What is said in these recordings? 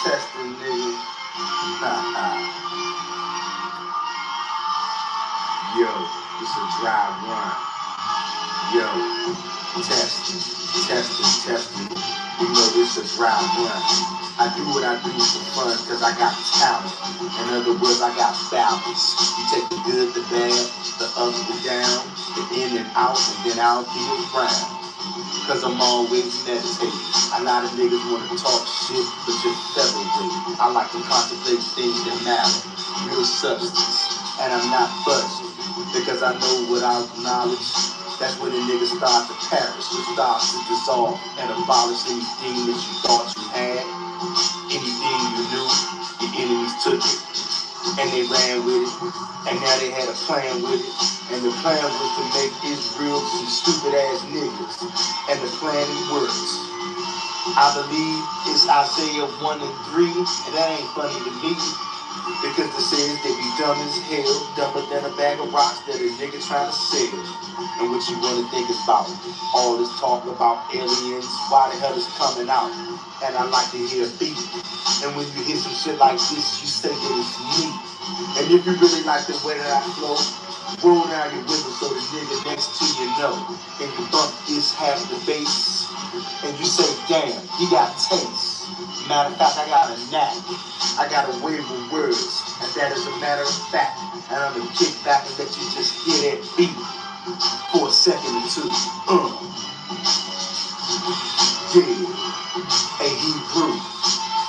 testing, nigga. Yo, it's a dry run. Yo, testing, testing. You know this a dry run. I do what I do for fun because I got talent. In other words, I got balance. You take the good, the bad, the up, the down, the in and out, and then I'll be around. Cause I'm always meditating. A lot of niggas wanna talk shit, but just featherweight. I like to contemplate things that matter, real substance, and I'm not budging. Because I know without knowledge, that's when the niggas start to perish, just start to dissolve and abolish anything that you thought you had, anything you knew, your enemies took it, and they ran with it, and now they had a plan with it, and the plan was to make Israel some stupid ass niggas, and the plan works. I believe it's Isaiah 1 and 3, and that ain't funny to me, because it says they be dumb as hell, dumber than a bag of rocks that a nigga trying to sell. And what you wanna think about? All this talk about aliens, why the hell is coming out? And I like to hear a beat. And when you hear some shit like this, you say that it's me. And if you really like the way that I flow, roll down your window so the nigga next to you know. And you bump this half the bass, and you say, damn, he got taste. Matter of fact, I got a knack. I got a way with words, and that is a matter of fact. And I'm gonna kick back and let you just hear that beat for a second or two. Yeah, hey Hebrew,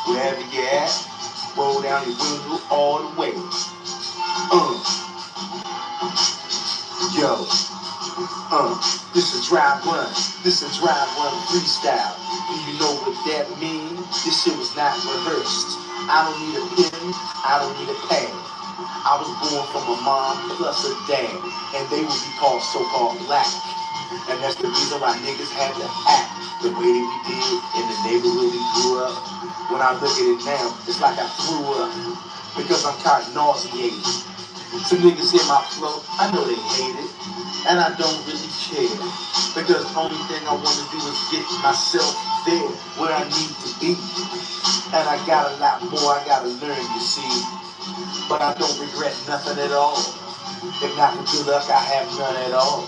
wherever you at, roll down your window all the way. Yo, this a dry run, this a dry run freestyle. Do you know what that means? This shit was not rehearsed. I don't need a pen, I don't need a pad. I was born from a mom plus a dad, and they would be called so-called black. And that's the reason why niggas had to act the way that we did in the neighborhood we grew up. When I look at it now, it's like I threw up because I'm kind of nauseated. Some niggas hear my flow, I know they hate it, and I don't really care. Because the only thing I want to do is get myself there where I need to be. And I got a lot more I gotta learn, you see. But I don't regret nothing at all. If not for good luck, I have none at all.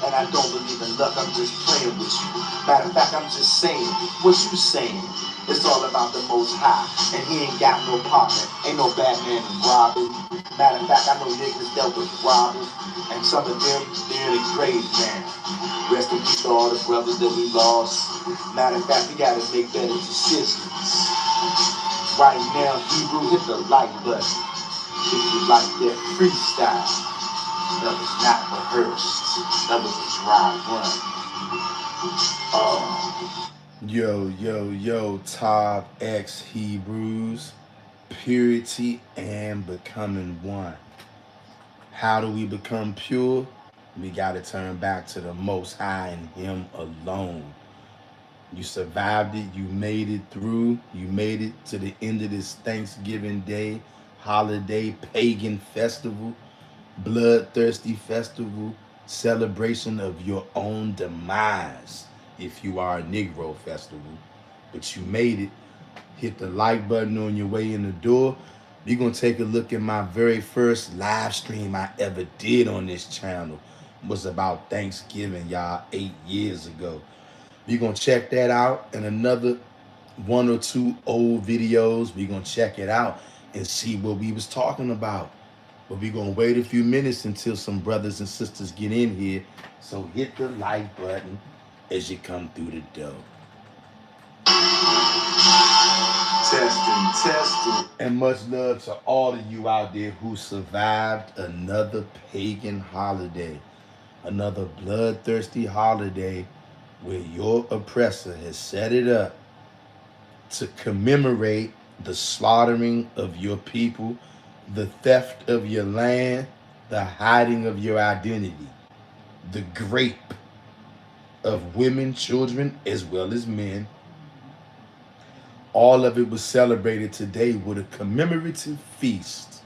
And I don't believe in luck, I'm just playing with you. Matter of fact, I'm just saying, what you saying? It's all about the Most High, and he ain't got no partner. Ain't no Batman and Robin. Matter of fact, I know niggas dealt with Robin, and some of them, they're in the grave now. Rest in peace to all the brothers that we lost. Matter of fact, we gotta make better decisions. Right now, Hebrew, hit the like button if you like that freestyle. That was not rehearsed. That was a dry run. Yo, Top X Hebrews, purity and becoming one. How do we become pure? We got to turn back to the Most High and Him alone. You survived it. You made it through. You made it to the end of this Thanksgiving Day holiday, pagan festival, bloodthirsty festival, celebration of your own demise if you are a Negro festival. But you made it. Hit the like button on your way in the door. You're going to take a look at my very first live stream I ever did on this channel. It was about Thanksgiving, y'all, 8 years ago. We're going to check that out and another one or two old videos. We're going to check it out and see what we was talking about. But we're going to wait a few minutes until some brothers and sisters get in here. So hit the like button as you come through the door. Testing. And much love to all of you out there who survived another pagan holiday. Another bloodthirsty holiday where your oppressor has set it up to commemorate the slaughtering of your people, the theft of your land, the hiding of your identity, the grape of women, children, as well as men. All of it was celebrated today with a commemorative feast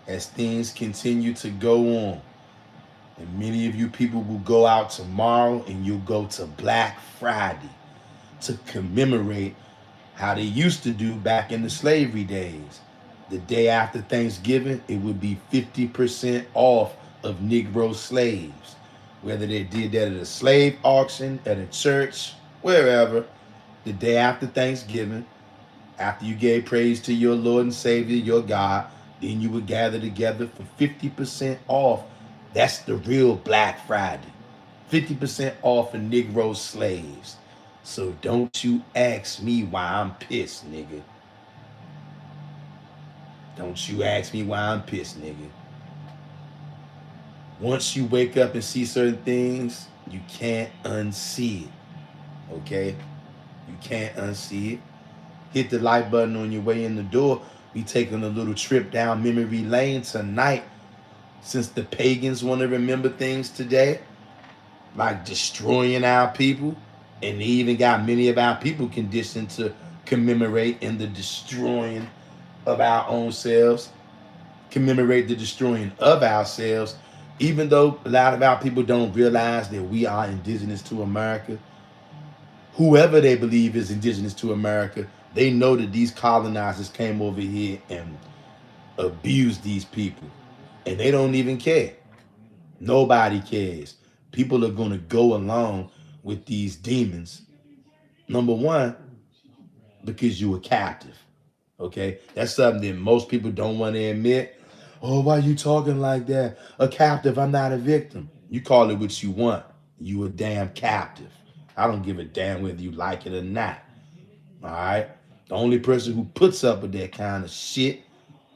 as things continue to go on. And many of you people will go out tomorrow and you'll go to Black Friday to commemorate how they used to do back in the slavery days. The day after Thanksgiving, it would be 50% off of Negro slaves. Whether they did that at a slave auction, at a church, wherever, the day after Thanksgiving, after you gave praise to your Lord and Savior, your God, then you would gather together for 50% off. That's the real Black Friday. 50% off of Negro slaves. So don't you ask me why I'm pissed, nigga. Don't you ask me why I'm pissed, nigga. Once you wake up and see certain things, you can't unsee it. Okay? You can't unsee it. Hit the like button on your way in the door. We taking a little trip down memory lane tonight. Since the pagans want to remember things today, like destroying our people, and they even got many of our people conditioned to commemorate in the destroying of our own selves, commemorate the destroying of ourselves, even though a lot of our people don't realize that we are indigenous to America. Whoever they believe is indigenous to America, they know that these colonizers came over here and abused these people, and they don't even care. Nobody cares. People are going to go along with these demons. Number one, because you were captive. Okay? That's something that most people don't want to admit. Oh, why are you talking like that? A captive, I'm not a victim. You call it what you want. You a damn captive. I don't give a damn whether you like it or not. All right? The only person who puts up with that kind of shit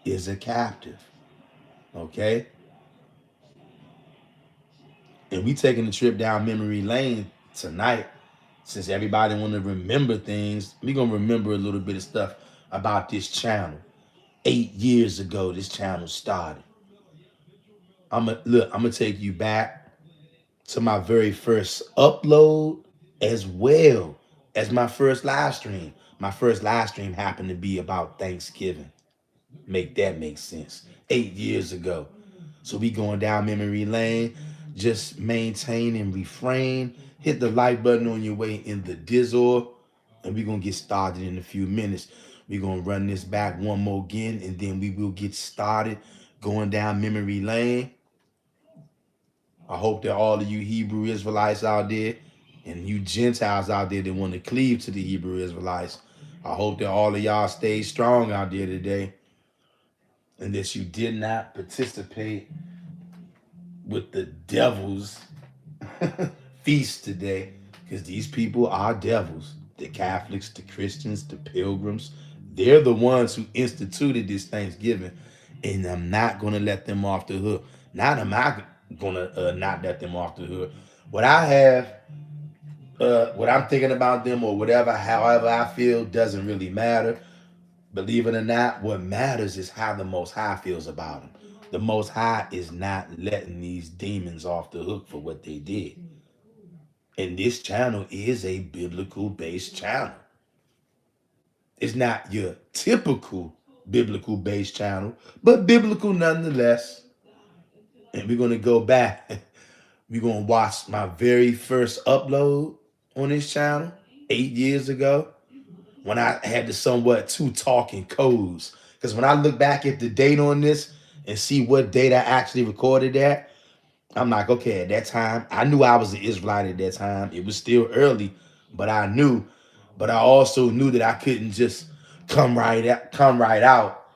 is a captive. Okay? And we taking a trip down memory lane tonight. Since everybody want to remember things, we gonna remember a little bit of stuff about this channel. 8 years ago, this channel started. I'm gonna take you back to my very first upload, as well as my first live stream. My first live stream happened to be about Thanksgiving. Make that make sense. 8 years ago. So we going down memory lane. Just maintain and refrain. Hit the like button on your way in the Dizzle. And we're going to get started in a few minutes. We're going to run this back one more again. And then we will get started going down memory lane. I hope that all of you Hebrew Israelites out there and you Gentiles out there that want to cleave to the Hebrew Israelites, I hope that all of y'all stay strong out there today. And that you did not participate with the devil's feast today, because these people are devils. The Catholics, the Christians, the Pilgrims, they're the ones who instituted this Thanksgiving, and I'm not going to let them off the hook. Not am I going to not let them off the hook. What I have, what I'm thinking about them or whatever, however I feel, doesn't really matter. Believe it or not, what matters is how the Most High feels about them. The Most High is not letting these demons off the hook for what they did. And this channel is a biblical-based channel. It's not your typical biblical-based channel, but biblical nonetheless. And we're going to go back. We're going to watch my very first upload on this channel 8 years ago, when I had the somewhat two talking codes. Because when I look back at the date on this and see what date I actually recorded at, I'm like, okay, at that time, I knew I was an Israelite at that time. It was still early, but I knew. But I also knew that I couldn't just come right out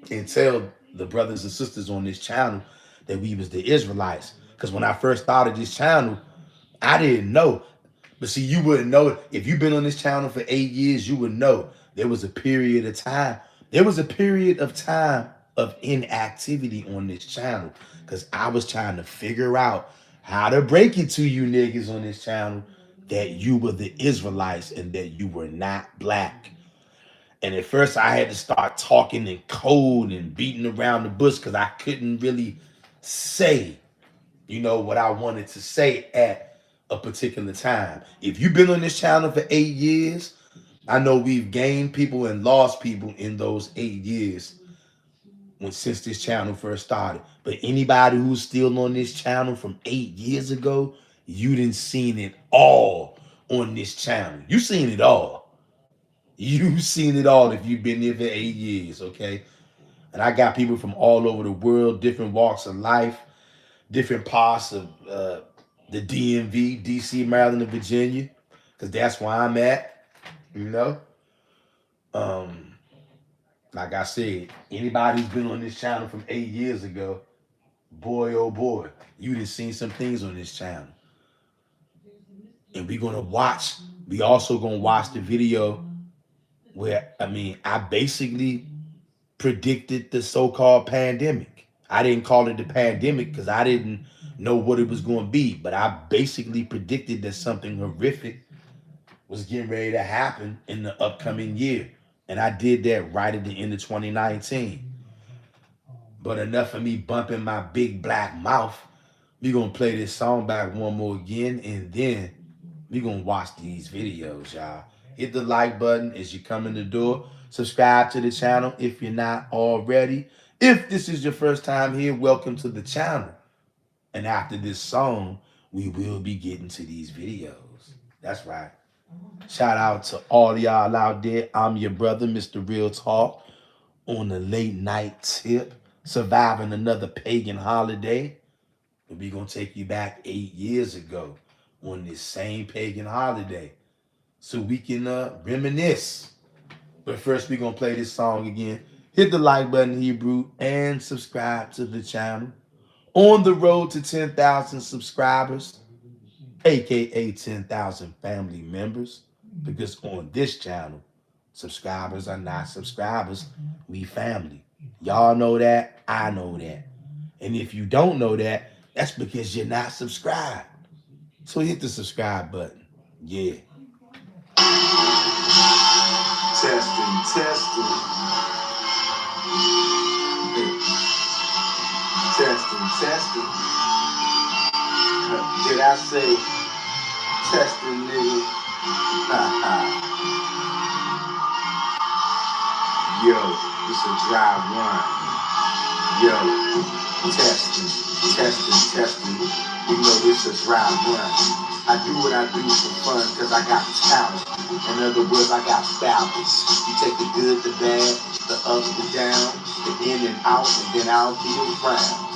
and tell the brothers and sisters on this channel that we was the Israelites. Because when I first started this channel, I didn't know. But see, you wouldn't know. If you've been on this channel for 8 years, you would know there was a period of time. There was a period of time of inactivity on this channel, because I was trying to figure out how to break it to you niggas on this channel that you were the Israelites and that you were not black. And at first I had to start talking in code and beating around the bush, because I couldn't really say, what I wanted to say at a particular time. If you've been on this channel for 8 years, I know we've gained people and lost people in those 8 years since this channel first started. But anybody who's still on this channel from 8 years ago, you didn't seen it all on this channel. You seen it all. You've seen it all if you've been there for 8 years, okay? And I got people from all over the world, different walks of life, different parts of the DMV, DC, Maryland, and Virginia, because that's where I'm at, you know? Um, like I said, anybody who's been on this channel from 8 years ago, boy, oh boy, you done seen some things on this channel. And we also gonna watch the video where, I basically predicted the so-called pandemic. I didn't call it the pandemic because I didn't know what it was going to be, but I basically predicted that something horrific was getting ready to happen in the upcoming year. And I did that right at the end of 2019. But enough of me bumping my big black mouth. We're going to play this song back one more again, and then we're going to watch these videos, y'all. Hit the like button as you come in the door. Subscribe to the channel if you're not already. If this is your first time here, welcome to the channel. And after this song, we will be getting to these videos. That's right. Shout out to all y'all out there. I'm your brother, Mr. Real Talk, on the late night tip, surviving another pagan holiday. And we're going to take you back 8 years ago on this same pagan holiday so we can reminisce. But first, we're going to play this song again. Hit the like button, Hebrew, and subscribe to the channel. On the road to 10,000 subscribers, aka 10,000 family members, because on this channel, subscribers are not subscribers, we family. Y'all know that, I know that. And if you don't know that, that's because you're not subscribed. So hit the subscribe button. Yeah. Testing. Testing. Did I say testing, nigga? Yo, it's a dry run. Yo, testing. You know it's a dry run. I do what I do for fun because I got talent. In other words, I got balance. You take the good, the bad, the up, the down, the in and out, and then I'll be around.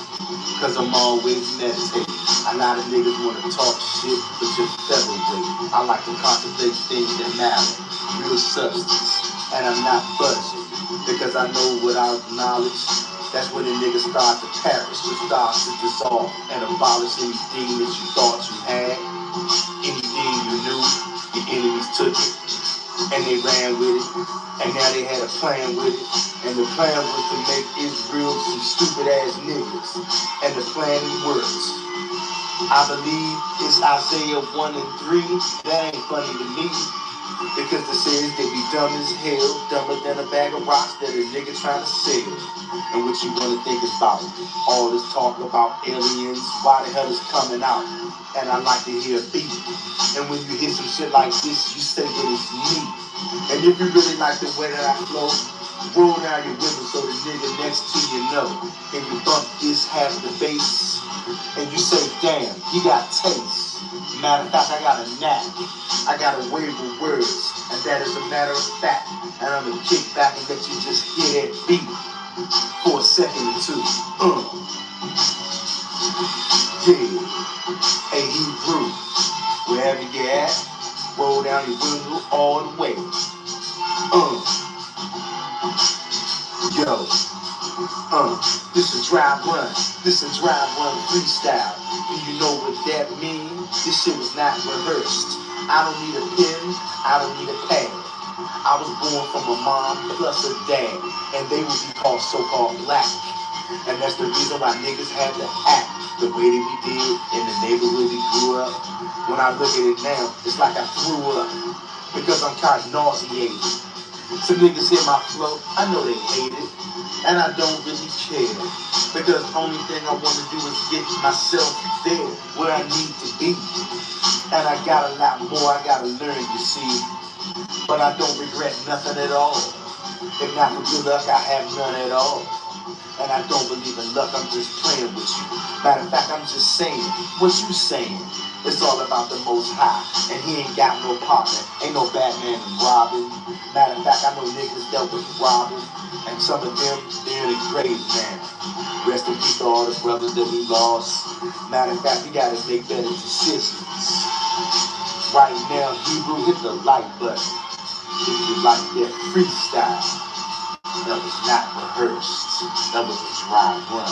Cause I'm always meditating. A lot of niggas wanna talk shit, but just featherweight. I like to contemplate things that matter, real substance. And I'm not budging, because I know without knowledge, that's when the niggas start to perish, it starts to dissolve and abolish anything that you thought you had, anything you knew, your enemies took it, and they ran with it, and now they had a plan with it, and the plan was to make Israel some stupid ass niggas, and the plan works. I believe it's Isaiah 1 and 3, that ain't funny to me, because it says they be dumb as hell, dumber than a bag of rocks that a nigga trying to sell. And what you wanna think about? All this talk about aliens, why the hell is coming out? And I like to hear a beat. And when you hear some shit like this, you say that it's me. And if you really like the way that I flow, roll down your window so the nigga next to you know. And you bump this half the bass, and you say, damn, he got taste. Matter of fact, I got a knack. I got a way with words, and that is a matter of fact. And I'm gonna kick back and let you just hear that beat for a second or two. Yeah, hey Hebrew, wherever you at, roll down your window all the way. Yo, this a dry run. This a dry run freestyle. Do you know what that means? This shit was not rehearsed. I don't need a pen, I don't need a pad. I was born from a mom plus a dad, and they would be called so-called black. And that's the reason why niggas had to act the way that we did in the neighborhood we grew up. When I look at it now, it's like I threw up, because I'm kind of nauseated. Some niggas hear my flow, I know they hate it, and I don't really care, because the only thing I want to do is get myself there where I need to be. And I got a lot more I gotta learn, you see, but I don't regret nothing at all. If not for good luck, I have none at all. And I don't believe in luck, I'm just playing with you. Matter of fact, I'm just saying what you saying. It's all about the Most High, and he ain't got no partner. Ain't no Batman and Robin. Matter of fact, I know niggas dealt with Robin, and some of them, they're in the grave now. Rest in peace to all the brothers that we lost. Matter of fact, we gotta make better decisions. Right now, Hebrew, hit the like button if you like that freestyle. That was not rehearsed. That was a dry run.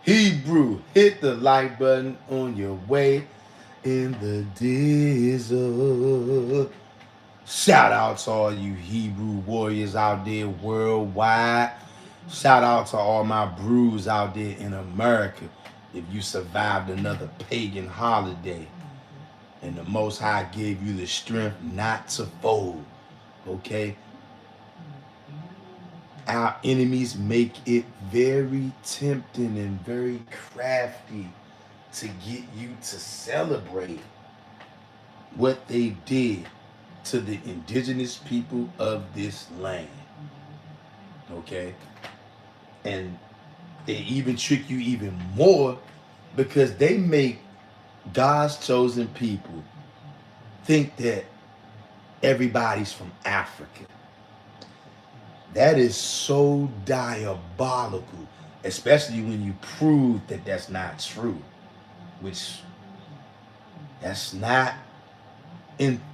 Hebrew, hit the like button on your way in the desert. Shout out to all you Hebrew warriors out there worldwide. Shout out to all my brews out there in America. If you survived another pagan holiday and the Most High gave you the strength not to fold, okay? Our enemies make it very tempting and very crafty to get you to celebrate what they did to the indigenous people of this land. Okay? And they even trick you even more because they make God's chosen people think that everybody's from Africa. That is so diabolical, especially when you prove that that's not true, which that's not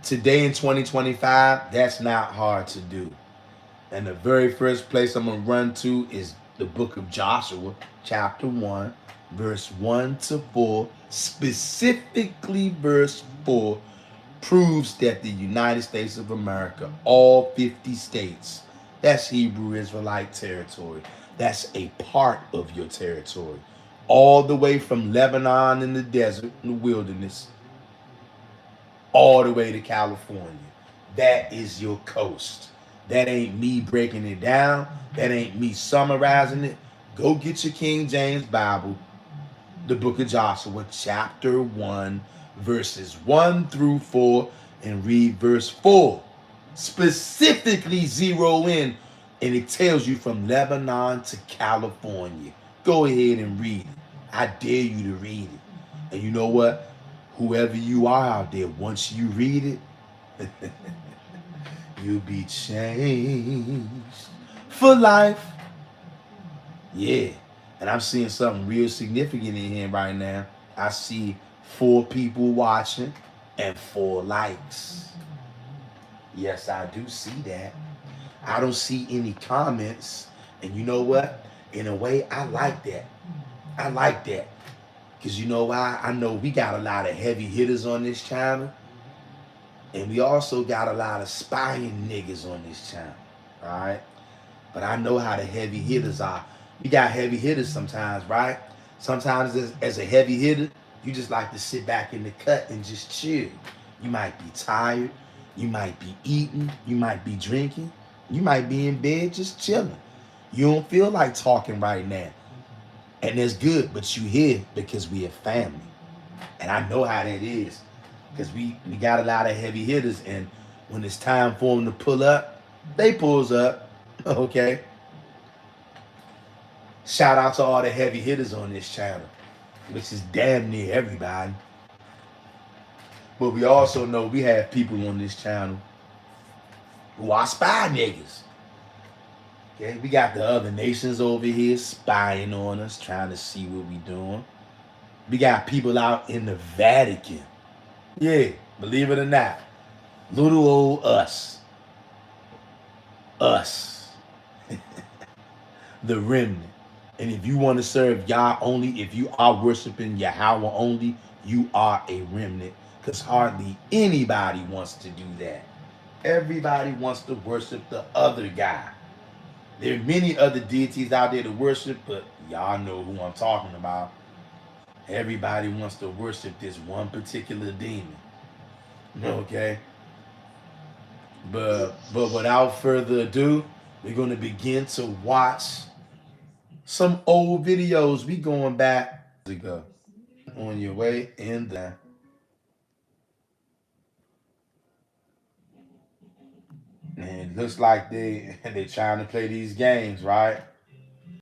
today in 2025, that's not hard to do. And the very first place I'm going to run to is the book of Joshua, chapter 1, verse 1 to 4, specifically verse 4, proves that the United States of America, all 50 states, that's Hebrew Israelite territory. That's a part of your territory. All the way from Lebanon in the desert, in the wilderness, all the way to California. That is your coast. That ain't me breaking it down. That ain't me summarizing it. Go get your King James Bible, the book of Joshua, chapter 1, verses 1 through 4, and read verse 4. Specifically zero in, and it tells you from Lebanon to California. Go ahead and read it. I dare you to read it. And you know what? Whoever you are out there, once you read it, you'll be changed for life. Yeah. And I'm seeing something real significant in here right now. I see 4 people watching and 4 likes. Yes, I do see that. I don't see any comments. And you know what? In a way, I like that. I like that. Because you know why? I know we got a lot of heavy hitters on this channel. And we also got a lot of spying niggas on this channel. Alright? But I know how the heavy hitters are. We got heavy hitters sometimes, right? Sometimes as a heavy hitter, you just like to sit back in the cut and just chill. You might be tired. You might be eating. You might be drinking. You might be in bed just chilling. You don't feel like talking right now. And that's good, but you here because we a family. And I know how that is. Because we got a lot of heavy hitters, and when it's time for them to pull up, they pulls up. Okay. Shout out to all the heavy hitters on this channel, which is damn near everybody. But we also know we have people on this channel who are spy niggas. Okay, we got the other nations over here spying on us, trying to see what we doing. We got people out in the Vatican. Yeah, believe it or not. Little old us. Us. The remnant. And if you want to serve Yah only, if you are worshiping Yahweh only, you are a remnant. Because hardly anybody wants to do that. Everybody wants to worship the other guy. There are many other deities out there to worship, but y'all know who I'm talking about. Everybody wants to worship this one particular demon. Okay? But without further ado, we're going to begin to watch some old videos. We going back to go on your way in there. And it looks like they trying to play these games, right?